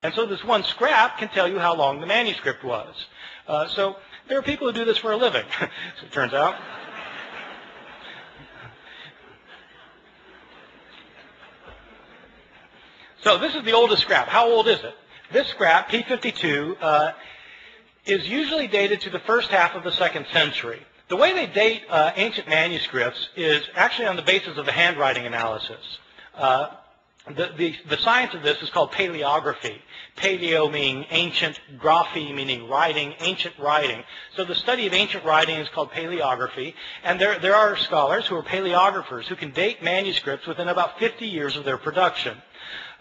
And so this one scrap can tell you how long the manuscript was. So there are people who do this for a living, as it turns out. So this is the oldest scrap. How old is it? This scrap, P52, is usually dated to the first half of the 2nd century. The way they date ancient manuscripts is actually on the basis of the handwriting analysis. The science of this is called paleography. Paleo meaning ancient, graphy meaning writing, ancient writing. So the study of ancient writing is called paleography, and there are scholars who are paleographers who can date manuscripts within about 50 years of their production.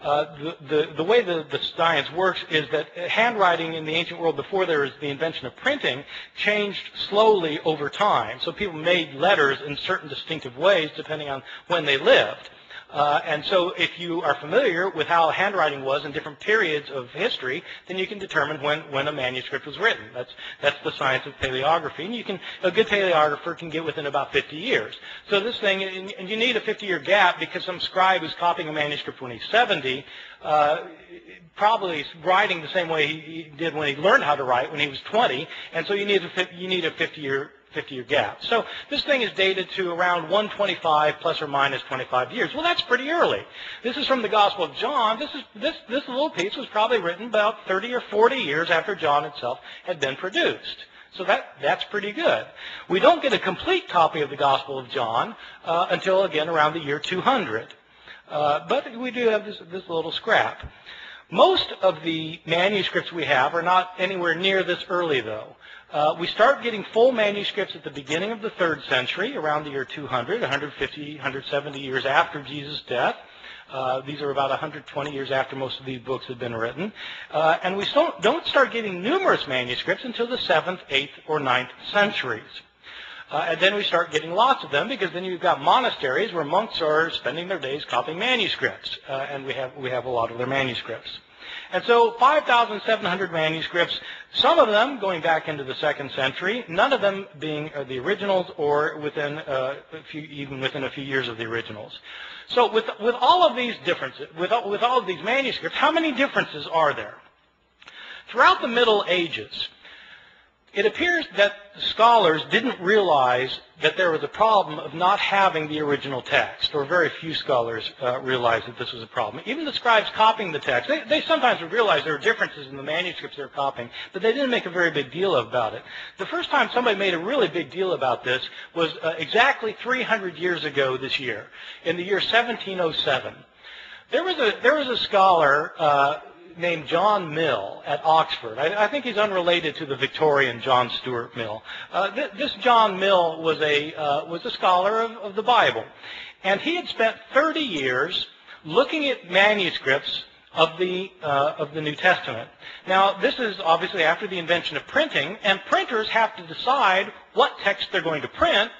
The way the science works is that handwriting in the ancient world before there was the invention of printing changed slowly over time. So people made letters in certain distinctive ways depending on when they lived. And so if you are familiar with how handwriting was in different periods of history, then you can determine when a manuscript was written. That's the science of paleography. And a good paleographer can get within about 50 years. So this thing, and you need a 50-year gap because some scribe who's copying a manuscript when he's 70 probably is writing the same way he did when he learned how to write when he was 20. And so you need a 50-year gap. So this thing is dated to around 125 plus or minus 25 years. Well, that's pretty early. This is from the Gospel of John. This little piece was probably written about 30 or 40 years after John itself had been produced. So that's pretty good. We don't get a complete copy of the Gospel of John until, again, around the year 200. But we do have this little scrap. Most of the manuscripts we have are not anywhere near this early, though. We start getting full manuscripts at the beginning of the 3rd century, around the year 200, 150, 170 years after Jesus' death. These are about 120 years after most of these books had been written. And we don't start getting numerous manuscripts until the 7th, 8th, or 9th centuries. And then we start getting lots of them because then you've got monasteries where monks are spending their days copying manuscripts. And we have a lot of their manuscripts. And so 5,700 manuscripts, some of them going back into the 2nd century, none of them being the originals or even within a few years of the originals. So with all of these differences, with all of these manuscripts, how many differences are there? Throughout the Middle Ages, it appears that scholars didn't realize that there was a problem of not having the original text, or very few scholars realized that this was a problem. Even the scribes copying the text, they sometimes would realize there were differences in the manuscripts they were copying, but they didn't make a very big deal about it. The first time somebody made a really big deal about this was exactly 300 years ago this year, in the year 1707. There was a scholar named John Mill at Oxford. I think he's unrelated to the Victorian John Stuart Mill. This John Mill was a scholar of the Bible, and he had spent 30 years looking at manuscripts of the New Testament. Now, this is obviously after the invention of printing, and printers have to decide what text they're going to print,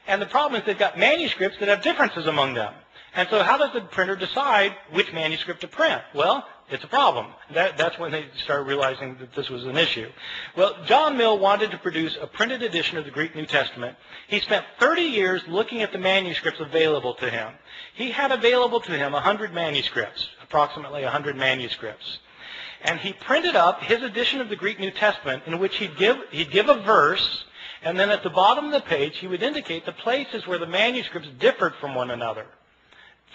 and the problem is they've got manuscripts that have differences among them. And so how does the printer decide which manuscript to print? Well, it's a problem. That's when they started realizing that this was an issue. Well, John Mill wanted to produce a printed edition of the Greek New Testament. He spent 30 years looking at the manuscripts available to him. He had available to him 100 manuscripts, approximately 100 manuscripts. And he printed up his edition of the Greek New Testament in which he'd give a verse, and then at the bottom of the page he would indicate the places where the manuscripts differed from one another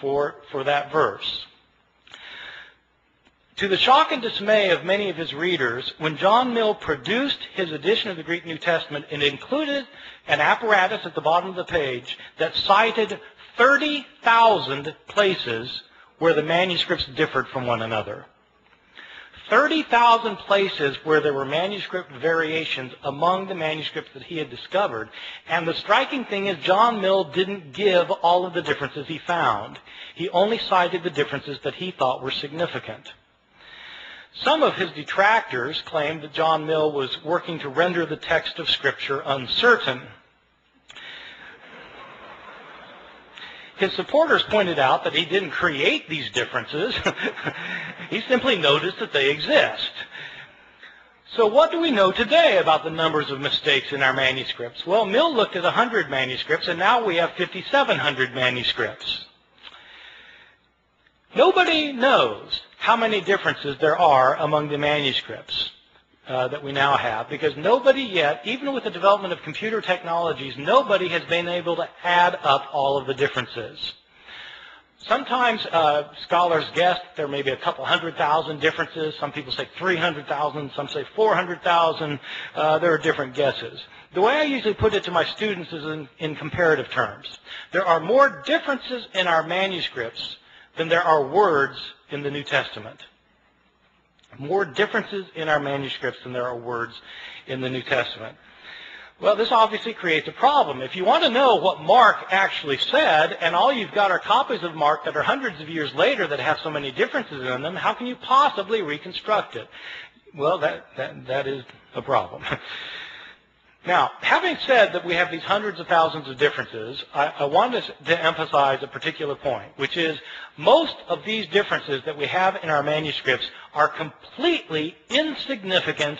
for that verse. To the shock and dismay of many of his readers, when John Mill produced his edition of the Greek New Testament, it included an apparatus at the bottom of the page that cited 30,000 places where the manuscripts differed from one another. 30,000 places where there were manuscript variations among the manuscripts that he had discovered. And the striking thing is John Mill didn't give all of the differences he found. He only cited the differences that he thought were significant. Some of his detractors claimed that John Mill was working to render the text of Scripture uncertain. His supporters pointed out that he didn't create these differences. He simply noticed that they exist. So what do we know today about the numbers of mistakes in our manuscripts? Well, Mill looked at 100 manuscripts, and now we have 5,700 manuscripts. Nobody knows how many differences there are among the manuscripts that we now have, because nobody yet, even with the development of computer technologies, nobody has been able to add up all of the differences. Sometimes scholars guess there may be a couple 100,000 differences. Some people say 300,000. Some say 400,000. There are different guesses. The way I usually put it to my students is in comparative terms. There are more differences in our manuscripts than there are words in the New Testament. More differences in our manuscripts than there are words in the New Testament. Well, this obviously creates a problem. If you want to know what Mark actually said, and all you've got are copies of Mark that are hundreds of years later that have so many differences in them, how can you possibly reconstruct it? Well, that is a problem. Now, having said that we have these hundreds of thousands of differences, I wanted to emphasize a particular point, which is most of these differences that we have in our manuscripts are completely insignificant,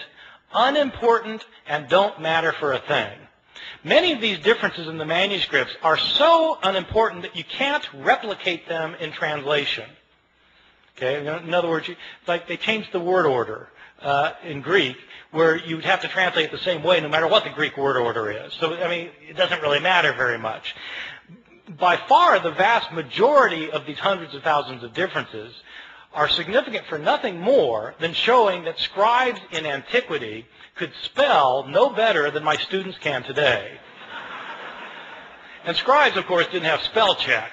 unimportant, and don't matter for a thing. Many of these differences in the manuscripts are so unimportant that you can't replicate them in translation. Okay? In other words, like they changed the word order in Greek, where you'd have to translate it the same way no matter what the Greek word order is. So, I mean, it doesn't really matter very much. By far, the vast majority of these hundreds of thousands of differences are significant for nothing more than showing that scribes in antiquity could spell no better than my students can today. And scribes, of course, didn't have spell check.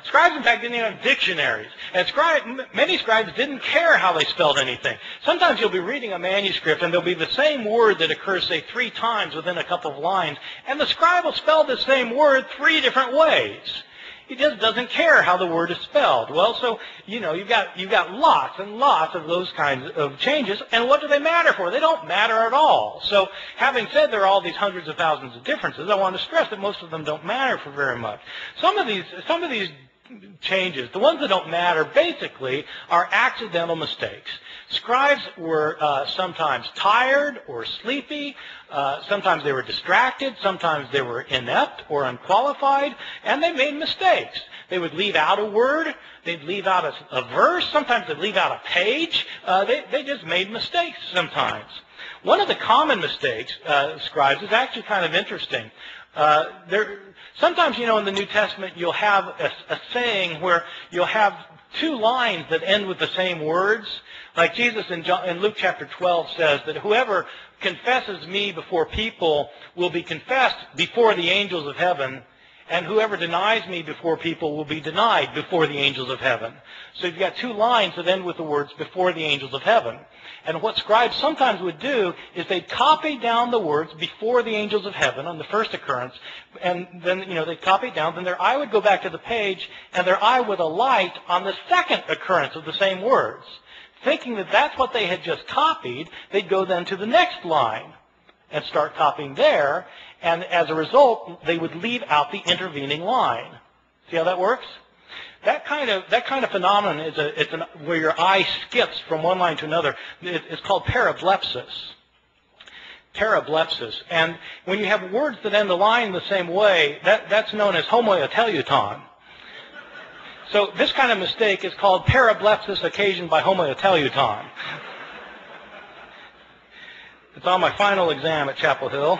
Scribes, in fact, didn't even have dictionaries. And many scribes didn't care how they spelled anything. Sometimes you'll be reading a manuscript and there'll be the same word that occurs, say, 3 times within a couple of lines, and the scribe will spell the same word 3 different ways. He just doesn't care how the word is spelled. Well, so, you know, you've got lots and lots of those kinds of changes, and what do they matter for? They don't matter at all. So, having said there are all these hundreds of thousands of differences, I want to stress that most of them don't matter for very much. Some of these changes, the ones that don't matter, basically are accidental mistakes. Scribes were sometimes tired or sleepy. Sometimes they were distracted. Sometimes they were inept or unqualified. And they made mistakes. They would leave out a word. They'd leave out a verse. Sometimes they'd leave out a page. They just made mistakes sometimes. One of the common mistakes of scribes is actually kind of interesting. Sometimes, you know, in the New Testament, you'll have a saying where you'll have 2 lines that end with the same words. Like Jesus in Luke chapter 12 says that whoever confesses me before people will be confessed before the angels of heaven, and whoever denies me before people will be denied before the angels of heaven. So you've got 2 lines that end with the words before the angels of heaven. And what scribes sometimes would do is they'd copy down the words before the angels of heaven on the first occurrence, and then, you know, they'd copy it down, then their eye would go back to the page, and their eye would alight on the second occurrence of the same words. Thinking that that's what they had just copied, they'd go then to the next line and start copying there, and as a result, they would leave out the intervening line. See how that works? That kind of phenomenon is where your eye skips from one line to another. It's called parablepsis. Parablepsis. And when you have words that end the line the same way, that's known as homoioteliuton. So this kind of mistake is called parablepsis occasioned by homoioteliuton. It's on my final exam at Chapel Hill.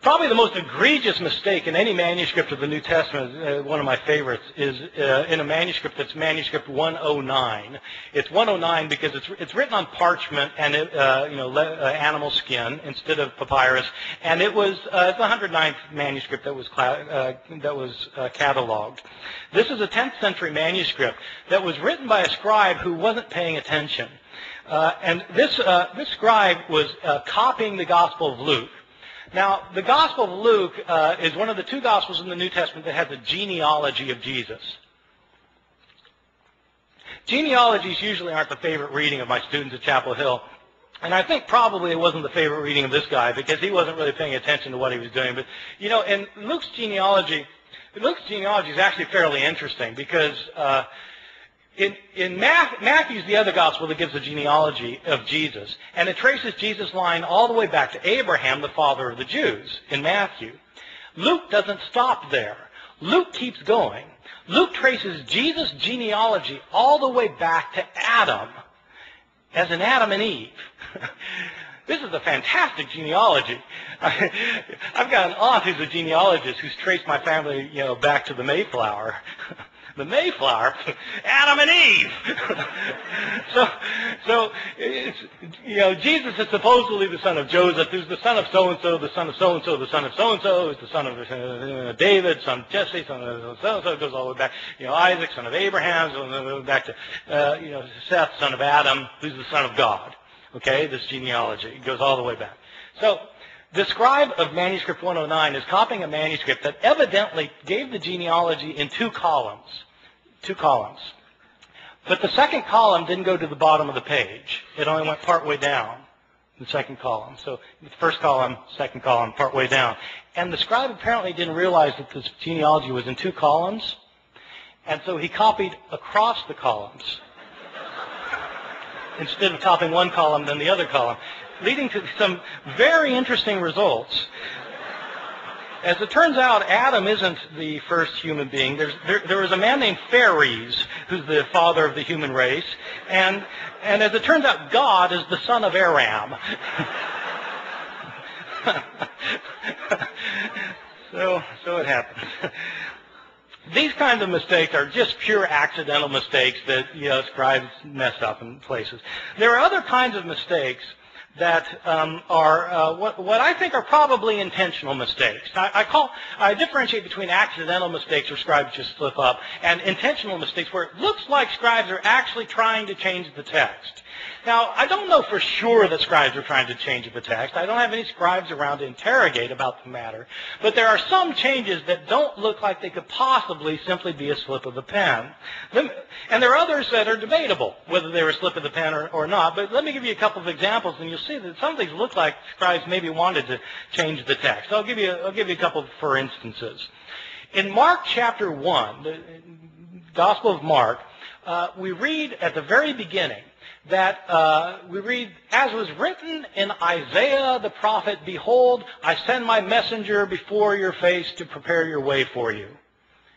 Probably the most egregious mistake in any manuscript of the New Testament, one of my favorites, is in a manuscript that's manuscript 109. It's 109 because it's written on parchment and animal skin instead of papyrus, and it's the 109th manuscript that was cataloged. This is a 10th century manuscript that was written by a scribe who wasn't paying attention, and this scribe was copying the Gospel of Luke. Now, the Gospel of Luke is one of the 2 Gospels in the New Testament that has a genealogy of Jesus. Genealogies usually aren't the favorite reading of my students at Chapel Hill. And I think probably it wasn't the favorite reading of this guy because he wasn't really paying attention to what he was doing. But, you know, in Luke's genealogy is actually fairly interesting because in Matthew's the other gospel that gives a genealogy of Jesus, and it traces Jesus' line all the way back to Abraham, the father of the Jews, in Matthew. Luke doesn't stop there. Luke keeps going. Luke traces Jesus' genealogy all the way back to Adam, as in Adam and Eve. This is a fantastic genealogy. I've got an aunt who's a genealogist who's traced my family, back to the Mayflower. The Mayflower, Adam and Eve. so it's, Jesus is supposedly the son of Joseph, who's the son of so-and-so, the son of so-and-so, the son of so-and-so, who's the son of David, son of Jesse, son of so-and-so, it goes all the way back, Isaac, son of Abraham, so back to, Seth, son of Adam, who's the son of God. Okay, this genealogy goes all the way back. So the scribe of manuscript 109 is copying a manuscript that evidently gave the genealogy in two columns. But the second column didn't go to the bottom of the page. It only went partway down, the second column. So the first column, second column, partway down. And the scribe apparently didn't realize that this genealogy was in two columns. And so he copied across the columns instead of copying one column then the other column, leading to some very interesting results. As it turns out, Adam isn't the first human being. There was a man named Phares, who's the father of the human race, and as it turns out, God is the son of Aram. So it happens. These kinds of mistakes are just pure accidental mistakes that scribes mess up in places. There are other kinds of mistakes that are what I think are probably intentional mistakes. I differentiate between accidental mistakes where scribes just slip up and intentional mistakes where it looks like scribes are actually trying to change the text. Now, I don't know for sure that scribes are trying to change the text. I don't have any scribes around to interrogate about the matter. But there are some changes that don't look like they could possibly simply be a slip of the pen. And there are others that are debatable, whether they were a slip of the pen or not. But let me give you a couple of examples, and you'll see that some of these look like scribes maybe wanted to change the text. I'll give you a couple for instances. In Mark chapter 1, the Gospel of Mark, we read at the very beginning that we read, as was written in Isaiah the prophet, behold, I send my messenger before your face to prepare your way for you.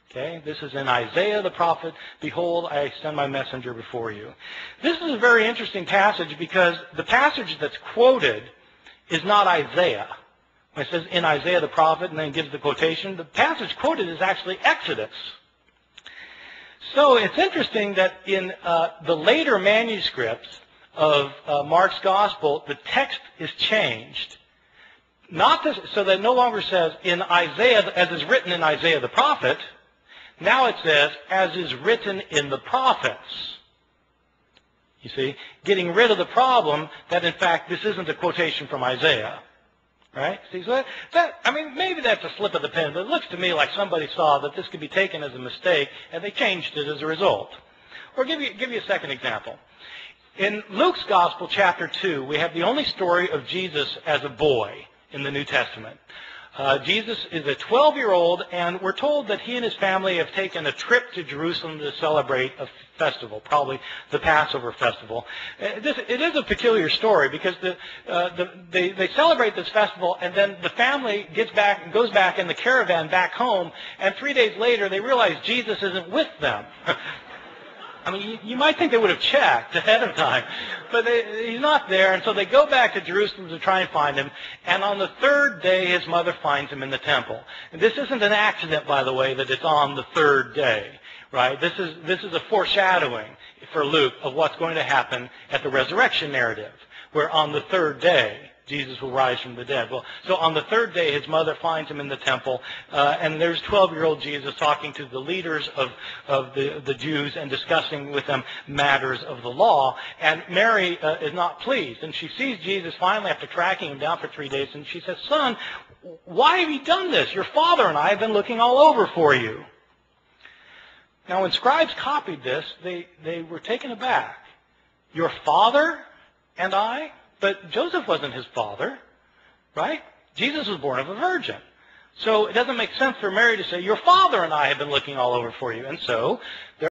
Okay, this is in Isaiah the prophet, behold, I send my messenger before you. This is a very interesting passage because the passage that's quoted is not Isaiah. When it says in Isaiah the prophet and then gives the quotation, the passage quoted is actually Exodus. So it's interesting that in the later manuscripts of Mark's Gospel, the text is changed. Not this, so that it no longer says in Isaiah, as is written in Isaiah the prophet. Now it says, as is written in the prophets. You see, getting rid of the problem that, in fact, this isn't a quotation from Isaiah. Right? See, so maybe that's a slip of the pen, but it looks to me like somebody saw that this could be taken as a mistake, and they changed it as a result. Or give you a second example. In Luke's Gospel, chapter 2, we have the only story of Jesus as a boy in the New Testament. Jesus is a 12-year-old, and we're told that he and his family have taken a trip to Jerusalem to celebrate a festival, probably the Passover festival. It is a peculiar story because they celebrate this festival, and then the family goes back in the caravan back home, and 3 days later they realize Jesus isn't with them. I mean, you might think they would have checked ahead of time, but he's not there, and so they go back to Jerusalem to try and find him, and on the third day, his mother finds him in the temple. And this isn't an accident, by the way, that it's on the third day, right? This is a foreshadowing for Luke of what's going to happen at the resurrection narrative, where on the third day, Jesus will rise from the dead. Well, so on the third day, his mother finds him in the temple, and there's 12-year-old Jesus talking to the leaders of the Jews and discussing with them matters of the law. And Mary is not pleased, and she sees Jesus finally after tracking him down for 3 days, and she says, "Son, why have you done this? Your father and I have been looking all over for you." Now, when scribes copied this, they were taken aback. Your father and I? But Joseph wasn't his father, right? Jesus was born of a virgin. So it doesn't make sense for Mary to say, your father and I have been looking all over for you. And so